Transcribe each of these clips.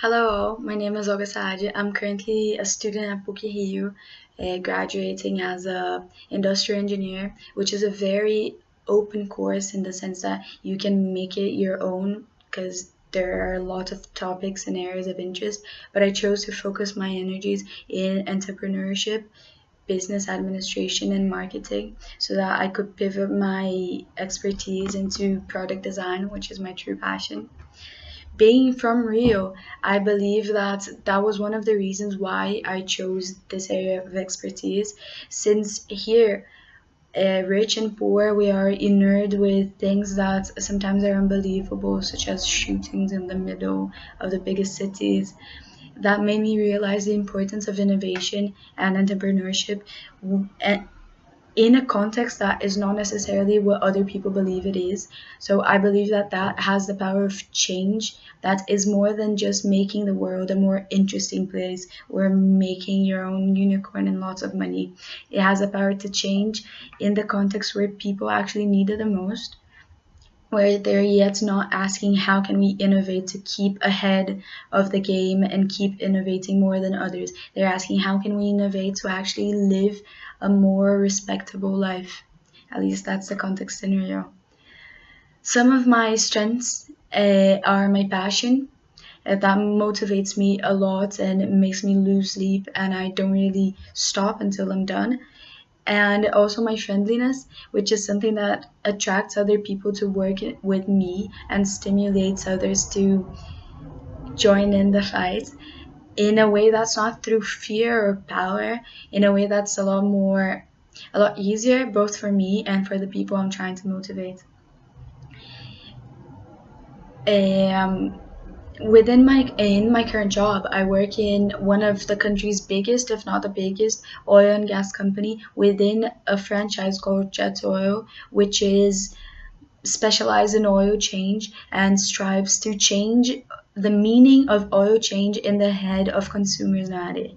Hello, my name is Olga Saadi. I'm currently a student at PUC-Rio, graduating as a industrial engineer, which is a very open course in the sense that you can make it your own because there are a lot of topics and areas of interest. But I chose to focus my energies in entrepreneurship, business administration, and marketing so that I could pivot my expertise into product design, which is my true passion. Being from Rio, I believe that that was one of the reasons why I chose this area of expertise. Since here, rich and poor, we are inured with things that sometimes are unbelievable, such as shootings in the middle of the biggest cities. That made me realize the importance of innovation and entrepreneurship, and in a context that is not necessarily what other people believe it is. So I believe that that has the power of change that is more than just making the world a more interesting place or making your own unicorn and lots of money. It has the power to change in the context where people actually need it the most, where they're yet not asking how can we innovate to keep ahead of the game and keep innovating more than others. They're asking how can we innovate to actually live a more respectable life. At least that's the context scenario. Some of my strengths are my passion. That motivates me a lot and it makes me lose sleep, and I don't really stop until I'm done. And also my friendliness, which is something that attracts other people to work with me and stimulates others to join in the fight in a way that's not through fear or power, in a way that's a lot easier both for me and for the people I'm trying to motivate. Um, in my current job, I work in one of the country's biggest, if not the biggest, oil and gas company within a franchise called Jet Oil, which is specialized in oil change and strives to change the meaning of oil change in the head of consumers nowadays.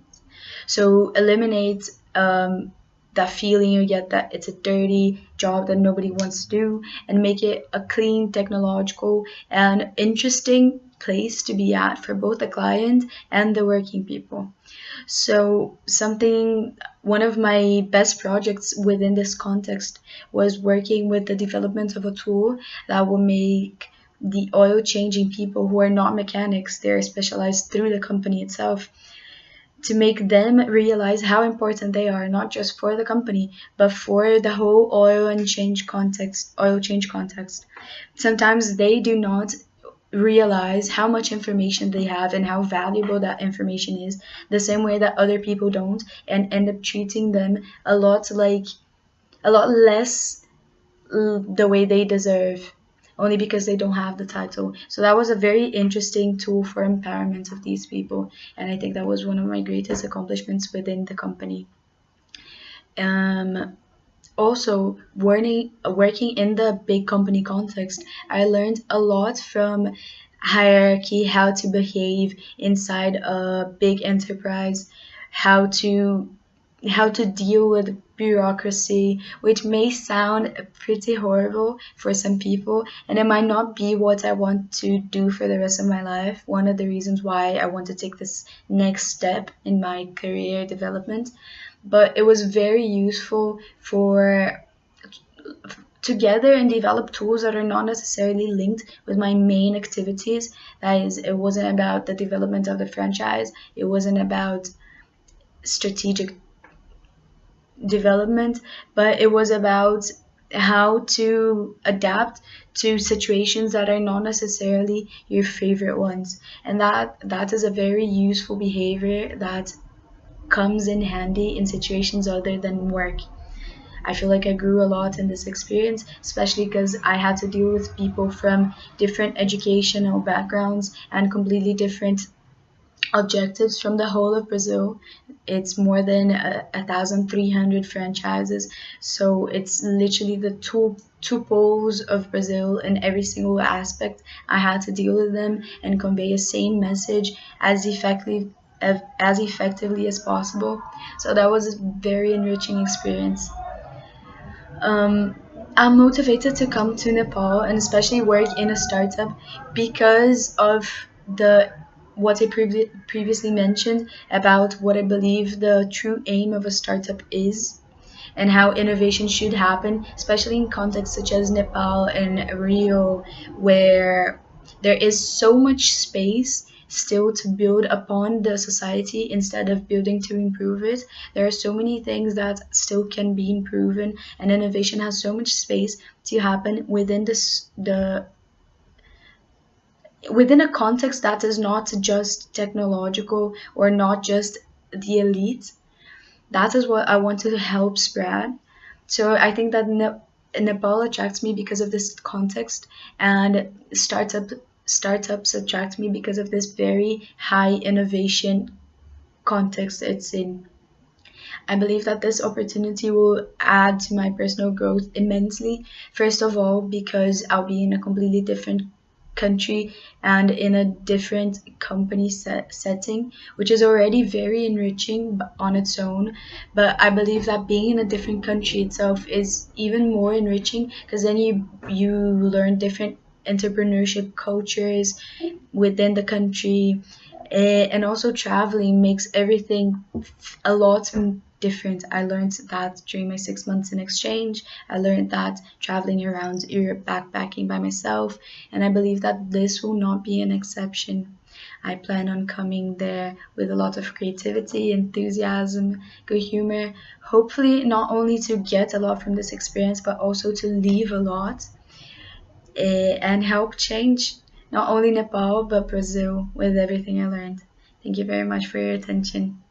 So eliminate that feeling you get that it's a dirty job that nobody wants to do, and make it a clean, technological, and interesting place to be at for both the client and the working people. So one of my best projects within this context was working with the development of a tool that will make the oil changing people who are not mechanics, they're specialized through the company itself, to make them realize how important they are, not just for the company, but for the whole oil change context. Sometimes they do not realize how much information they have and how valuable that information is, the same way that other people don't, and end up treating them a lot less the way they deserve, only because they don't have the title. So that was a very interesting tool for empowerment of these people, and I think that was one of my greatest accomplishments within the company. Um, Also, working in the big company context, I learned a lot from hierarchy, how to behave inside a big enterprise, how to how to deal with bureaucracy, which may sound pretty horrible for some people, and it might not be what I want to do for the rest of my life. One of the reasons why I want to take this next step in my career development, but it was very useful for together and develop tools that are not necessarily linked with my main activities. That is, it wasn't about the development of the franchise, it wasn't about strategic development, but it was about how to adapt to situations that are not necessarily your favorite ones. And that is a very useful behavior that comes in handy in situations other than work. I feel like I grew a lot in this experience, especially because I had to deal with people from different educational backgrounds and completely different objectives from the whole of Brazil. It's more than 1,300 franchises, so it's literally the two poles of Brazil in every single aspect. I had to deal with them and convey a same message as effectively as possible. So that was a very enriching experience. Um, I'm motivated to come to Nepal and especially work in a startup because of the what I previously mentioned about what I believe the true aim of a startup is, and how innovation should happen, especially in contexts such as Nepal and Rio, where there is so much space still to build upon the society instead of building to improve it. There are so many things that still can be improved, and innovation has so much space to happen within the within a context that is not just technological or not just the elite. That is what I want to help spread. So I think that Nepal attracts me because of this context, and startups attract me because of this very high innovation context it's in. I believe that this opportunity will add to my personal growth immensely. First of all, because I'll be in a completely different country and in a different company setting, which is already very enriching on its own. But I believe that being in a different country itself is even more enriching, because then you learn different entrepreneurship cultures within the country. And also traveling makes everything a lot different. I learned that during my 6 months in exchange. I learned that traveling around Europe backpacking by myself, and I believe that this will not be an exception. I plan on coming there with a lot of creativity, enthusiasm, good humor, hopefully not only to get a lot from this experience, but also to leave a lot, and help change not only Nepal but Brazil with everything I learned. Thank you very much for your attention.